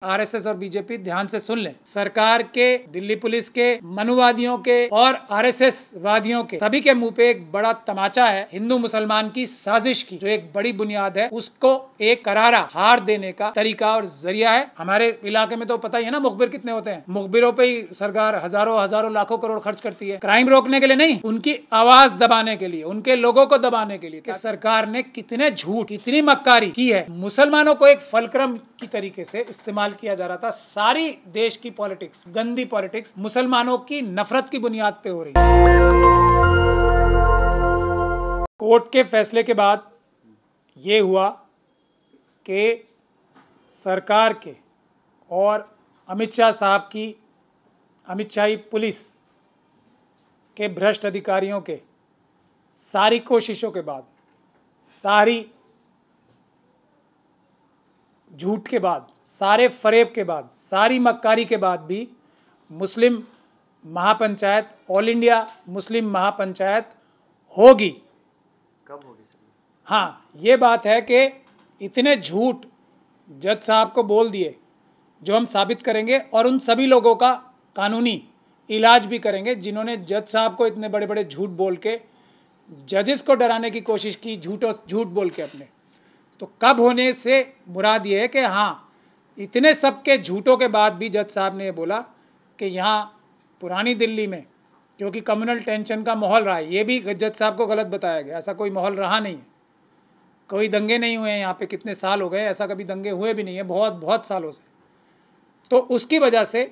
RSS और BJP ध्यान से सुन लें। सरकार के, दिल्ली पुलिस के, मनुवादियों के और आरएसएस वादियों के सभी के मुंह पे एक बड़ा तमाचा है हिंदू मुसलमान की साजिश की, जो एक बड़ी बुनियाद है, उसको एक करारा हार देने का तरीका और जरिया है। हमारे इलाके में तो पता ही है ना मुखबिर कितने होते हैं। मुखबिरों पे ही सरकार हजारों लाखों करोड़ खर्च करती है, क्राइम रोकने के लिए नहीं, उनकी आवाज दबाने के लिए, उनके लोगों को दबाने के लिए। कि सरकार ने कितने झूठ, कितनी मक्कारी की है। मुसलमानों को एक फलक्रम की तरीके से इस्तेमाल किया जा रहा था। सारी देश की पॉलिटिक्स, गंदी पॉलिटिक्स मुसलमानों की नफरत की बुनियाद पे हो रही है। कोर्ट के फैसले के बाद ये हुआ कि सरकार के और अमित शाह साहब की, अमित शाही पुलिस के भ्रष्ट अधिकारियों के सारी कोशिशों के बाद, सारी झूठ के बाद, सारे फरेब के बाद, सारी मक्कारी के बाद भी मुस्लिम महापंचायत, ऑल इंडिया मुस्लिम महापंचायत होगी। कब होगी सर? हाँ, ये बात है कि इतने झूठ जज साहब को बोल दिए जो हम साबित करेंगे और उन सभी लोगों का कानूनी इलाज भी करेंगे जिन्होंने जज साहब को इतने बड़े बड़े झूठ बोल के जजेस को डराने की कोशिश की, झूठ बोल के अपने। तो कब होने से मुराद ये है कि हाँ, इतने सब के झूठों के बाद भी जज साहब ने ये बोला कि यहाँ पुरानी दिल्ली में क्योंकि कम्युनल टेंशन का माहौल रहा है, ये भी जज साहब को गलत बताया गया। ऐसा कोई माहौल रहा नहीं है, कोई दंगे नहीं हुए हैं यहाँ पे, कितने साल हो गए, ऐसा कभी दंगे हुए भी नहीं है बहुत सालों से। तो उसकी वजह से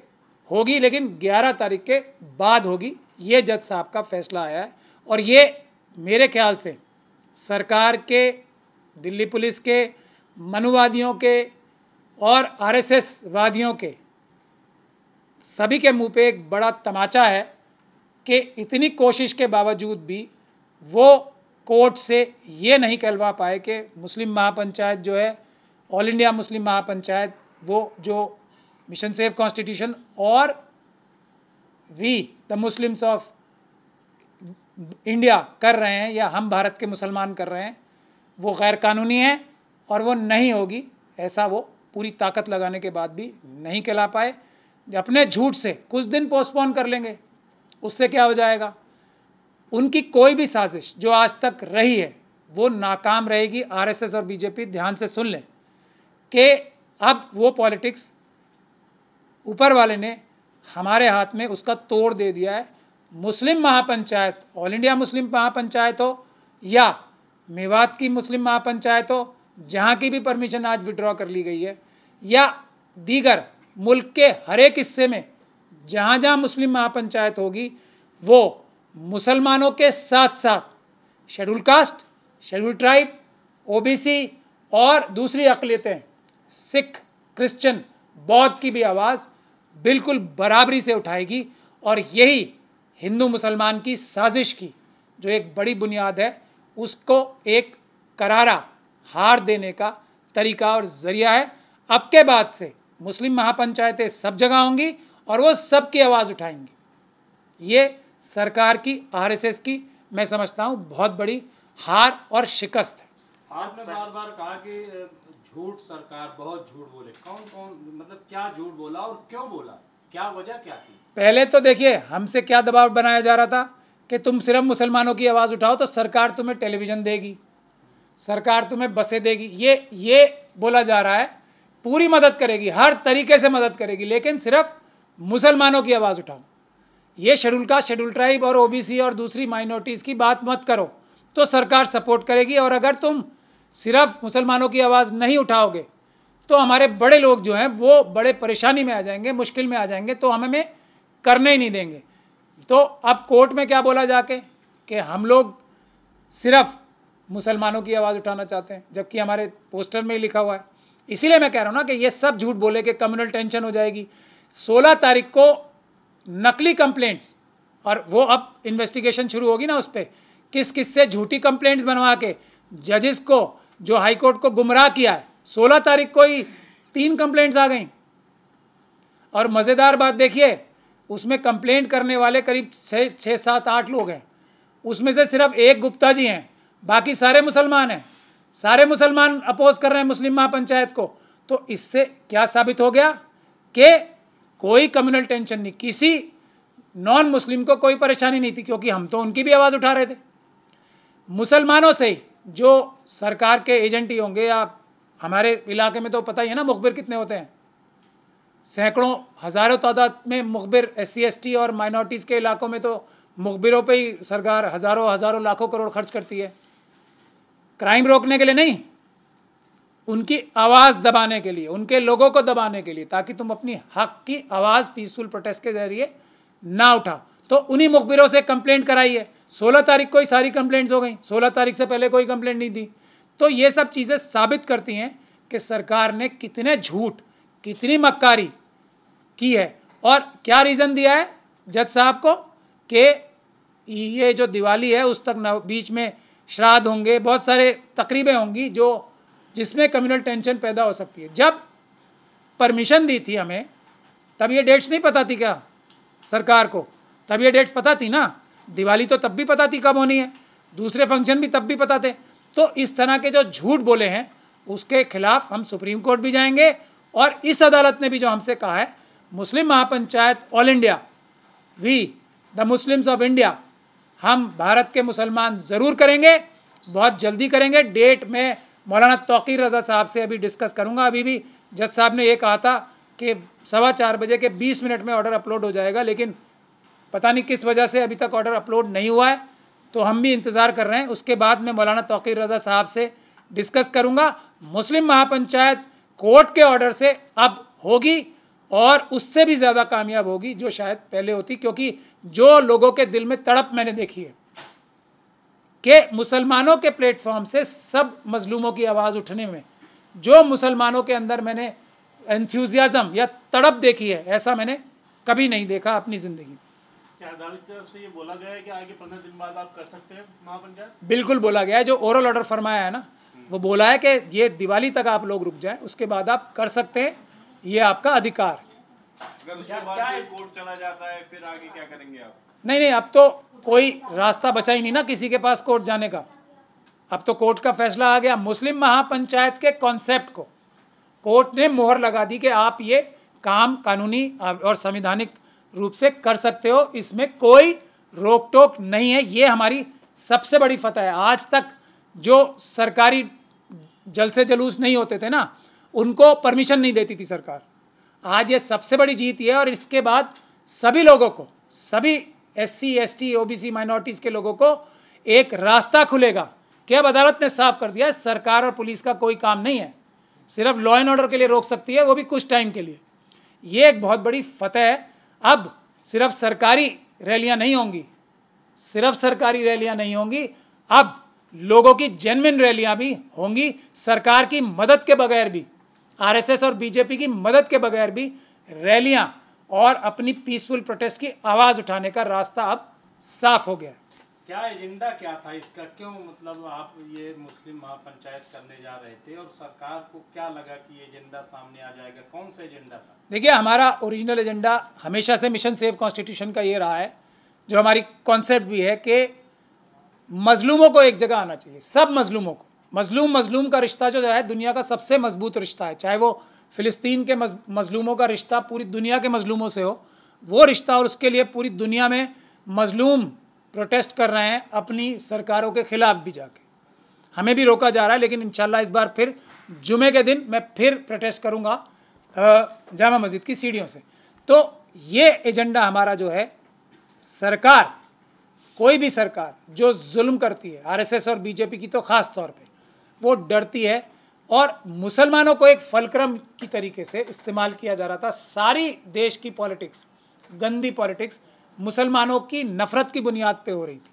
होगी, लेकिन 11 तारीख के बाद होगी, ये जज साहब का फैसला आया है। और ये मेरे ख्याल से सरकार के, दिल्ली पुलिस के, मनुवादियों के और आरएसएस वादियों के सभी के मुंह पे एक बड़ा तमाचा है कि इतनी कोशिश के बावजूद भी वो कोर्ट से ये नहीं कहलवा पाए कि मुस्लिम महापंचायत जो है, ऑल इंडिया मुस्लिम महापंचायत, वो जो मिशन सेव कॉन्स्टिट्यूशन और we the Muslims of India कर रहे हैं या हम भारत के मुसलमान कर रहे हैं, वो गैर कानूनी है और वो नहीं होगी। ऐसा वो पूरी ताकत लगाने के बाद भी नहीं कहला पाए। अपने झूठ से कुछ दिन पोस्टपोन कर लेंगे, उससे क्या हो जाएगा। उनकी कोई भी साजिश जो आज तक रही है वो नाकाम रहेगी। आरएसएस और बीजेपी ध्यान से सुन लें कि अब वो पॉलिटिक्स ऊपर वाले ने हमारे हाथ में उसका तोड़ दे दिया है। Muslim Mahapanchayat, all India Muslim महापंचायत हो या मेवात की मुस्लिम महापंचायत हो, जहाँ की भी परमिशन आज विड्रॉ कर ली गई है, या दीगर मुल्क के हर एक हिस्से में जहाँ जहाँ मुस्लिम महापंचायत होगी, वो मुसलमानों के साथ साथ schedule caste, schedule tribe, OBC और दूसरी अक़लियतें, सिख, क्रिश्चियन, बौद्ध की भी आवाज़ बिल्कुल बराबरी से उठाएगी। और यही हिंदू मुसलमान की साजिश की जो एक बड़ी बुनियाद है, उसको एक करारा हार देने का तरीका और ज़रिया है। अब के बाद से मुस्लिम महापंचायतें सब जगह होंगी और वो सब की आवाज़ उठाएंगी। ये सरकार की, आरएसएस की, मैं समझता हूँ बहुत बड़ी हार और शिकस्त है। आपने बार बार कहा कि झूठ, सरकार बहुत झूठ बोले। कौन मतलब क्या झूठ बोला और क्यों बोला, क्या वजह क्या थी? पहले तो देखिए, हमसे क्या दबाव बनाया जा रहा था कि तुम सिर्फ मुसलमानों की आवाज़ उठाओ तो सरकार तुम्हें टेलीविज़न देगी, सरकार तुम्हें बसें देगी। ये बोला जा रहा है, पूरी मदद करेगी, हर तरीके से मदद करेगी, लेकिन सिर्फ मुसलमानों की आवाज़ उठाओ। ये शेड्यूल कास्ट, शेड्यूल ट्राइब और ओबीसी और दूसरी माइनॉरिटीज़ की बात मत करो तो सरकार सपोर्ट करेगी। और अगर तुम सिर्फ मुसलमानों की आवाज़ नहीं उठाओगे तो हमारे बड़े लोग जो हैं वो बड़े परेशानी में आ जाएंगे, मुश्किल में आ जाएंगे, तो हमें करने ही नहीं देंगे। तो अब कोर्ट में क्या बोला जाके कि हम लोग सिर्फ मुसलमानों की आवाज़ उठाना चाहते हैं, जबकि हमारे पोस्टर में ही लिखा हुआ है। इसीलिए मैं कह रहा हूँ ना कि ये सब झूठ बोले कि कम्युनल टेंशन हो जाएगी। 16 तारीख को नकली कंप्लेंट्स, और वो अब इन्वेस्टिगेशन शुरू होगी ना, उस पर किस किस से झूठी कंप्लेंट्स बनवा के जजेस को, जो हाई कोर्ट को गुमराह किया है। 16 तारीख को ही 3 कंप्लेंट्स आ गई। और मज़ेदार बात देखिए, उसमें कंप्लेंट करने वाले करीब 6, 7, 8 लोग हैं। उसमें से सिर्फ एक गुप्ता जी हैं, बाकी सारे मुसलमान हैं। सारे मुसलमान अपोज कर रहे हैं मुस्लिम महापंचायत को। तो इससे क्या साबित हो गया कि कोई कम्युनल टेंशन नहीं, किसी नॉन मुस्लिम को कोई परेशानी नहीं थी, क्योंकि हम तो उनकी भी आवाज़ उठा रहे थे। मुसलमानों से ही जो सरकार के एजेंट ही होंगे, या हमारे इलाके में तो पता ही है ना मुखबिर कितने होते हैं, सैकड़ों हज़ारों तादाद में मुखबिर SC ST और माइनॉरिटीज़ के इलाकों में तो मुखबिरों पे ही सरकार हज़ारों लाखों करोड़ खर्च करती है, क्राइम रोकने के लिए नहीं, उनकी आवाज़ दबाने के लिए, उनके लोगों को दबाने के लिए, ताकि तुम अपनी हक की आवाज़ पीसफुल प्रोटेस्ट के जरिए ना उठाओ। तो उन्हीं मुखबिरों से कंप्लेंट कराई है। 16 तारीख को ही सारी कंप्लेंट्स हो गई, 16 तारीख से पहले कोई कंप्लेंट नहीं दी। तो ये सब चीज़ें साबित करती हैं कि सरकार ने कितने झूठ, कितनी मक्कारी की है। और क्या रीज़न दिया है जज साहब को कि ये जो दिवाली है उस तक बीच में श्राद्ध होंगे, बहुत सारे तकरीबें होंगी जिसमें कम्युनल टेंशन पैदा हो सकती है। जब परमिशन दी थी हमें, तब ये डेट्स नहीं पता थी क्या सरकार को? तब ये डेट्स पता थी ना। दिवाली तो तब भी पता थी कब होनी है, दूसरे फंक्शन भी तब भी पता थे। तो इस तरह के जो झूठ बोले हैं उसके खिलाफ हम सुप्रीम कोर्ट भी जाएंगे। और इस अदालत ने भी जो हमसे कहा है, Muslim Mahapanchayat all India, we the Muslims of India, हम भारत के मुसलमान ज़रूर करेंगे, बहुत जल्दी करेंगे। डेट में मौलाना तौकीर रज़ा साहब से अभी डिस्कस करूंगा। अभी भी जज साहब ने ये कहा था कि 4:15 बजे के 20 मिनट में ऑर्डर अपलोड हो जाएगा, लेकिन पता नहीं किस वजह से अभी तक ऑर्डर अपलोड नहीं हुआ है, तो हम भी इंतज़ार कर रहे हैं। उसके बाद मैं मौलाना तौकीर रज़ा साहब से डिस्कस करूंगा। मुस्लिम महापंचायत कोर्ट के ऑर्डर से अब होगी और उससे भी ज़्यादा कामयाब होगी जो शायद पहले होती, क्योंकि जो लोगों के दिल में तड़प मैंने देखी है कि मुसलमानों के प्लेटफॉर्म से सब मजलूमों की आवाज़ उठने में, जो मुसलमानों के अंदर मैंने एंथुजियाज़म या तड़प देखी है, ऐसा मैंने कभी नहीं देखा अपनी ज़िंदगी में। क्या अदालत की तरफ से ये बोला गया है कि आगे 15 दिन बाद आप कर सकते हैं महापंचायत? बिल्कुल बोला गया है। जो ओरल ऑर्डर फरमाया है ना, वो बोला है कि ये दिवाली तक आप लोग रुक जाएं, उसके बाद आप कर सकते हैं, ये आपका अधिकार। अगर उसके बाद कोर्ट चला जाता है फिर आगे क्या करेंगे आप? नहीं, अब तो कोई रास्ता बचा ही नहीं ना किसी के पास कोर्ट जाने का। अब तो कोर्ट का फैसला आ गया। मुस्लिम महापंचायत के कॉन्सेप्ट को कोर्ट ने मोहर लगा दी कि आप ये काम कानूनी और संवैधानिक रूप से कर सकते हो, इसमें कोई रोक टोक नहीं है। ये हमारी सबसे बड़ी फतह है। आज तक जो सरकारी जलसे जुलूस नहीं होते थे ना, उनको परमिशन नहीं देती थी सरकार। आज ये सबसे बड़ी जीत ये है। और इसके बाद सभी लोगों को, सभी SC ST OBC माइनॉरिटीज़ के लोगों को एक रास्ता खुलेगा कि अब अदालत ने साफ कर दिया है सरकार और पुलिस का कोई काम नहीं है, सिर्फ लॉ एंड ऑर्डर के लिए रोक सकती है, वो भी कुछ टाइम के लिए। ये एक बहुत बड़ी फतह है। अब सिर्फ सरकारी रैलियां नहीं होंगी, सिर्फ सरकारी रैलियां नहीं होंगी, अब लोगों की जेन्युइन रैलियां भी होंगी। सरकार की मदद के बगैर भी, RSS और BJP की मदद के बगैर भी रैलियां और अपनी पीसफुल प्रोटेस्ट की आवाज़ उठाने का रास्ता अब साफ हो गया। क्या एजेंडा क्या था इसका? क्यों मतलब आप ये मुस्लिम महापंचायत करने जा रहे थे और सरकार को क्या लगा कि एजेंडा सामने आ जाएगा? कौन सा एजेंडा था? देखिए, हमारा ओरिजिनल एजेंडा हमेशा से मिशन सेव कॉन्स्टिट्यूशन का ये रहा है, जो हमारी कॉन्सेप्ट भी है कि मजलूमों को एक जगह आना चाहिए, सब मजलूमों को। मजलूम का रिश्ता जो है दुनिया का सबसे मजबूत रिश्ता है, चाहे वो फ़िलिस्तीन के मजलूमों का रिश्ता पूरी दुनिया के मजलूमों से हो, वो रिश्ता। और उसके लिए पूरी दुनिया में मजलूम प्रोटेस्ट कर रहे हैं अपनी सरकारों के खिलाफ भी जाके। हमें भी रोका जा रहा है, लेकिन इंशाल्लाह इस बार फिर जुमे के दिन मैं फिर प्रोटेस्ट करूंगा जामा मस्जिद की सीढ़ियों से। तो ये एजेंडा हमारा जो है, सरकार, कोई भी सरकार जो जुल्म करती है, RSS और BJP की तो ख़ास तौर पे, वो डरती है। और मुसलमानों को एक फलक्रम की तरीके से इस्तेमाल किया जा रहा था। सारी देश की पॉलिटिक्स, गंदी पॉलिटिक्स मुसलमानों की नफ़रत की बुनियाद पे हो रही थी।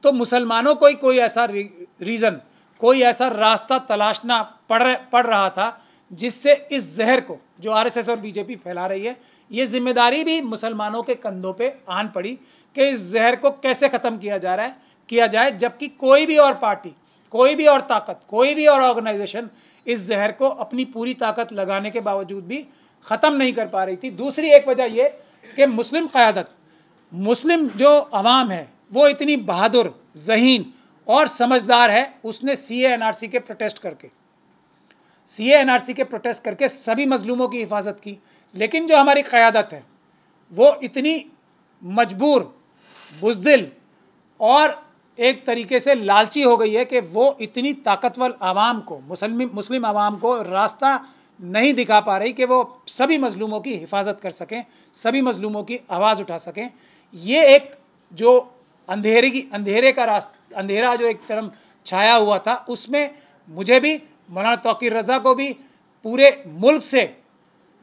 तो मुसलमानों को ही कोई ऐसा रीज़न, कोई ऐसा रास्ता तलाशना पड़ रहा था जिससे इस जहर को जो RSS और BJP फैला रही है, ये जिम्मेदारी भी मुसलमानों के कंधों पे आन पड़ी कि इस जहर को कैसे ख़त्म किया जाए, जबकि कोई भी और पार्टी, कोई भी और ताकत, कोई भी और ऑर्गेनाइजेशन इस जहर को अपनी पूरी ताकत लगाने के बावजूद भी ख़त्म नहीं कर पा रही थी। दूसरी एक वजह ये कि मुस्लिम क़यादत, मुस्लिम जो अवाम है वो इतनी बहादुर, ज़हीन और समझदार है, उसने CA NRC के प्रोटेस्ट करके CA NRC के प्रोटेस्ट करके सभी मजलूमों की हिफाजत की। लेकिन जो हमारी क़यादत है वो इतनी मजबूर, बुज़दिल और एक तरीके से लालची हो गई है कि वो इतनी ताकतवर आवाम को, मुस्लिम आवाम को रास्ता नहीं दिखा पा रही कि वो सभी मजलूमों की हिफाजत कर सकें, सभी मजलूमों की आवाज़ उठा सकें। ये एक जो अंधेरा जो एक तरफ छाया हुआ था, उसमें मुझे भी, मौलाना तौकीर रज़ा को भी, पूरे मुल्क से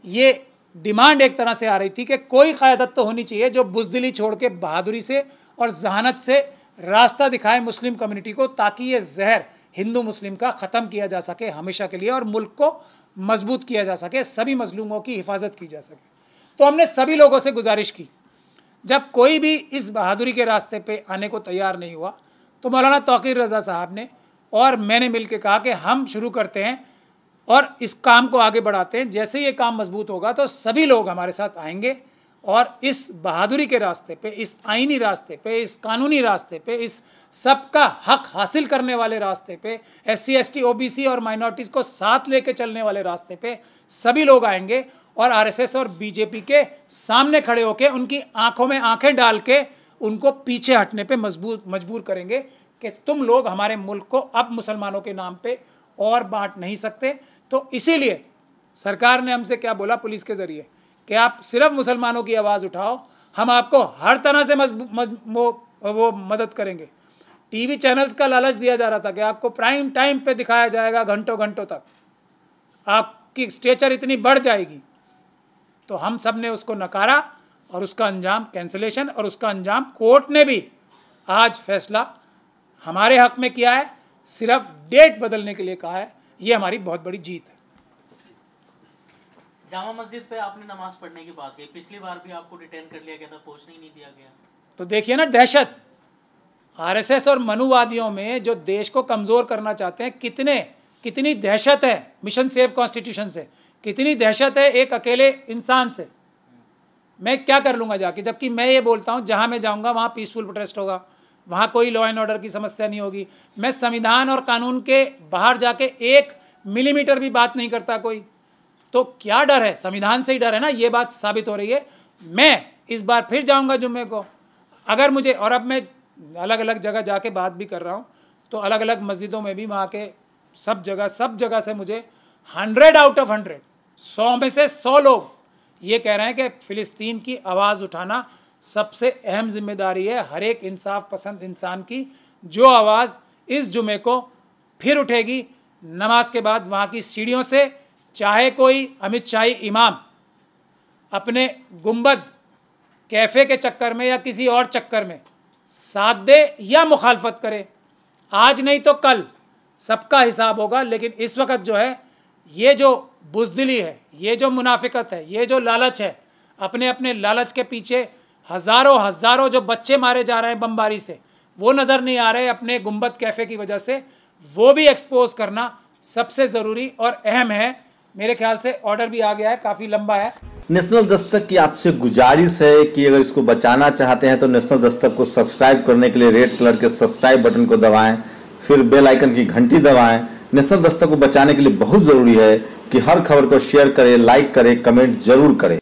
ये डिमांड एक तरह से आ रही थी कि कोई क़यादत तो होनी चाहिए जो बुज़दिली छोड़ के बहादुरी से और जहानत से रास्ता दिखाए मुस्लिम कम्युनिटी को, ताकि ये जहर हिंदू मुस्लिम का ख़त्म किया जा सके हमेशा के लिए और मुल्क को मजबूत किया जा सके, सभी मजलूमों की हिफाजत की जा सके। तो हमने सभी लोगों से गुजारिश की, जब कोई भी इस बहादुरी के रास्ते पे आने को तैयार नहीं हुआ तो मौलाना तौकीर रज़ा साहब ने और मैंने मिल के कहा कि हम शुरू करते हैं और इस काम को आगे बढ़ाते हैं। जैसे ये काम मजबूत होगा तो सभी लोग हमारे साथ आएंगे और इस बहादुरी के रास्ते पे, इस आइनी रास्ते पे, इस कानूनी रास्ते पे, इस सबका हक हासिल करने वाले रास्ते पे, SC ST OBC और माइनॉरिटीज़ को साथ लेके चलने वाले रास्ते पे सभी लोग आएंगे और RSS और BJP के सामने खड़े होके उनकी आंखों में आंखें डाल के उनको पीछे हटने पे मजबूर करेंगे कि तुम लोग हमारे मुल्क को अब मुसलमानों के नाम पे और बांट नहीं सकते। तो इसीलिए सरकार ने हमसे क्या बोला पुलिस के ज़रिए कि आप सिर्फ मुसलमानों की आवाज़ उठाओ, हम आपको हर तरह से वो मदद करेंगे। TV चैनल्स का लालच दिया जा रहा था कि आपको प्राइम टाइम पे दिखाया जाएगा घंटों घंटों तक, आपकी स्टेचर इतनी बढ़ जाएगी। तो हम सब ने उसको नकारा और उसका अंजाम कैंसिलेशन, और उसका अंजाम कोर्ट ने भी आज फैसला हमारे हक में किया है, सिर्फ डेट बदलने के लिए कहा है। ये हमारी बहुत बड़ी जीत है। जामा मस्जिद पे आपने नमाज पढ़ने की बात की, पिछली बार भी आपको डिटेन कर लिया गया था, पहुंचने ही नहीं दिया गया। तो देखिए ना, दहशत RSS और मनुवादियों में जो देश को कमज़ोर करना चाहते हैं, कितनी दहशत है मिशन सेव कॉन्स्टिट्यूशन से, कितनी दहशत है एक अकेले इंसान से। मैं क्या कर लूँगा जाके, जबकि मैं ये बोलता हूँ जहाँ मैं जाऊँगा वहाँ पीसफुल प्रोटेस्ट होगा, वहाँ कोई लॉ एंड ऑर्डर की समस्या नहीं होगी। मैं संविधान और कानून के बाहर जाके 1 मिलीमीटर भी बात नहीं करता कोई, तो क्या डर है? संविधान से ही डर है ना, ये बात साबित हो रही है। मैं इस बार फिर जाऊँगा जुम्मे को, अगर मुझे, और अब मैं अलग अलग जगह जाके बात भी कर रहा हूँ, तो अलग अलग मस्जिदों में भी वहाँ के सब जगह से मुझे 100 आउट ऑफ 100, 100 में से 100 लोग ये कह रहे हैं कि फ़िलिस्तीन की आवाज़ उठाना सबसे अहम जिम्मेदारी है हर एक इंसाफ पसंद इंसान की, जो आवाज़ इस जुमे को फिर उठेगी नमाज के बाद वहाँ की सीढ़ियों से, चाहे कोई अमित शाही इमाम अपने गुंबद कैफ़े के चक्कर में या किसी और चक्कर में साथ दे या मुखालफत करे, आज नहीं तो कल सबका हिसाब होगा। लेकिन इस वक्त जो है, ये जो बुज़दिली है, ये जो मुनाफिकत है, ये जो लालच है, अपने अपने लालच के पीछे हज़ारों जो बच्चे मारे जा रहे हैं बमबारी से, वो नज़र नहीं आ रहे अपने गुंबद कैफ़े की वजह से, वो भी एक्सपोज करना सबसे ज़रूरी और अहम है। मेरे ख्याल से ऑर्डर भी आ गया है, काफ़ी लंबा है। नेशनल दस्तक की आपसे गुजारिश है कि अगर इसको बचाना चाहते हैं तो नेशनल दस्तक को सब्सक्राइब करने के लिए रेड कलर के सब्सक्राइब बटन को दबाएं, फिर बेल आइकन की घंटी दबाएं। नेशनल दस्तक को बचाने के लिए बहुत ज़रूरी है कि हर खबर को शेयर करें, लाइक करें, कमेंट जरूर करें।